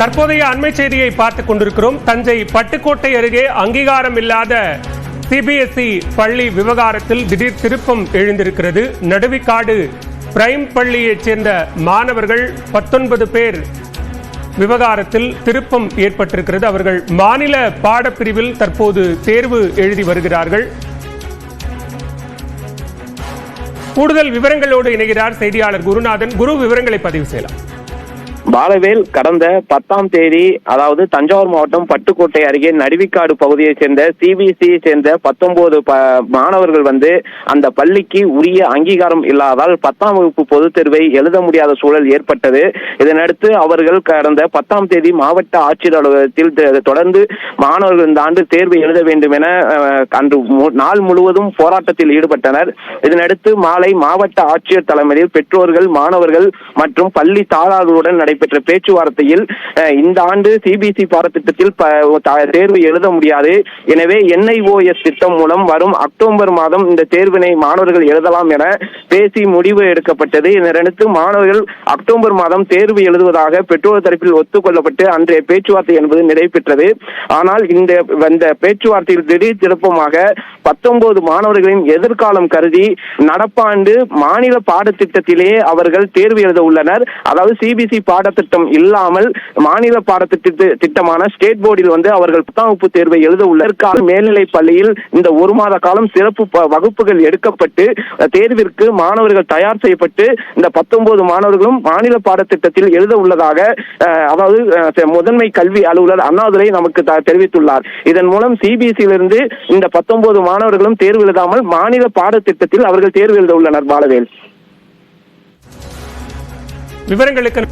தற்போதைய அண்மை செய்தியை பார்த்துக் கொண்டிருக்கிறோம். தஞ்சை பட்டுக்கோட்டை அருகே அங்கீகாரம் இல்லாத சிபிஎஸ்இ பள்ளி விவகாரத்தில் திடீர் திருப்பம் எழுந்திருக்கிறது. நடுவிக்காடு பிரைம் பள்ளியைச் சேர்ந்த மாணவர்கள் 19 பேர் விவகாரத்தில் திருப்பம் ஏற்பட்டிருக்கிறது. அவர்கள் மாநில பாடப்பிரிவில் தற்போது தேர்வு எழுதி வருகிறார்கள். கூடுதல் விவரங்களோடு இணைகிறார் செய்தியாளர் குருநாதன். குரு, விவரங்களை பதிவு செய்யலாம். பாலவேல், கடந்த 10ஆம் தேதி, அதாவது தஞ்சாவூர் மாவட்டம் பட்டுக்கோட்டை அருகே நடுவிக்காடு பகுதியைச் சேர்ந்த சிபிஎஸ்இ சேர்ந்த 19 மாணவர்கள் அந்த பள்ளிக்கு உரிய அங்கீகாரம் இல்லாதால் 10ஆம் வகுப்பு பொதுத் தேர்வை எழுத முடியாத சூழல் ஏற்பட்டது. இதனடுத்து அவர்கள் கடந்த 10ஆம் தேதி மாவட்ட ஆட்சியர் அலுவலகத்தில் தொடர்ந்து மாணவர்கள் இந்த ஆண்டு தேர்வு எழுத வேண்டும் என அன்று நாள் முழுவதும் போராட்டத்தில் ஈடுபட்டனர். இதனடுத்து மாலை மாவட்ட ஆட்சியர் தலைமையில் பெற்றோர்கள், மாணவர்கள் மற்றும் பள்ளி தாளாளர்களுடன் நடைபெற்ற பேச்சுவார்த்தையில் இந்த ஆண்டு சிபிஎஸ்இ பாடத்திட்டத்தில் தேர்வு எழுத முடியாது, எனவே என்ஐஓஎஸ் திட்டம் மூலம் வரும் அக்டோபர் மாதம் இந்த தேர்வினை மாணவர்கள் எழுதலாம் என பேசி முடிவு எடுக்கப்பட்டது. இதனடுத்து மாணவர்கள் அக்டோபர் மாதம் தேர்வு எழுதுவதாக பெற்றோர் தரப்பில் ஒத்துக்கொள்ளப்பட்டு அன்றைய பேச்சுவார்த்தை என்பது நடைபெற்றது. ஆனால் இந்த பேச்சுவார்த்தையில் திடீர் திருப்பமாக 19 மாணவர்களின் எதிர்காலம் கருதி நடப்பாண்டு மாநில பாடத்திட்டத்திலே அவர்கள் தேர்வு எழுத உள்ளனர். அதாவது சிபிஎஸ்இ பாடத்திட்டம் இல்லாமல் மாநில பாடத்திட்டமான ஸ்டேட் போர்டில் அவர்கள் 10ஆம் வகுப்பு தேர்வை எழுத உள்ளதற்காக மேல்நிலை பள்ளியில் இந்த 1 மாத காலம் சிறப்பு வகுப்புகள் எடுக்கப்பட்டு தேர்விற்கு மாணவர்கள் தயார் செய்யப்பட்டு இந்த 19 மாணவர்களும் மாநில பாடத்திட்டத்தில் எழுத உள்ளதாக அதாவது முதன்மை கல்வி அலுவலர் அண்ணாதுரை நமக்கு தெரிவித்துள்ளார். இதன் மூலம் சிபிஎஸ்இலிருந்து இந்த 19 மாணவர்களும் தேர்வு எழுதாமல் மாநில பாடத்திட்டத்தில் அவர்கள் தேர்வு எழுத உள்ளனர். பாலவேல், விவரங்களுக்கு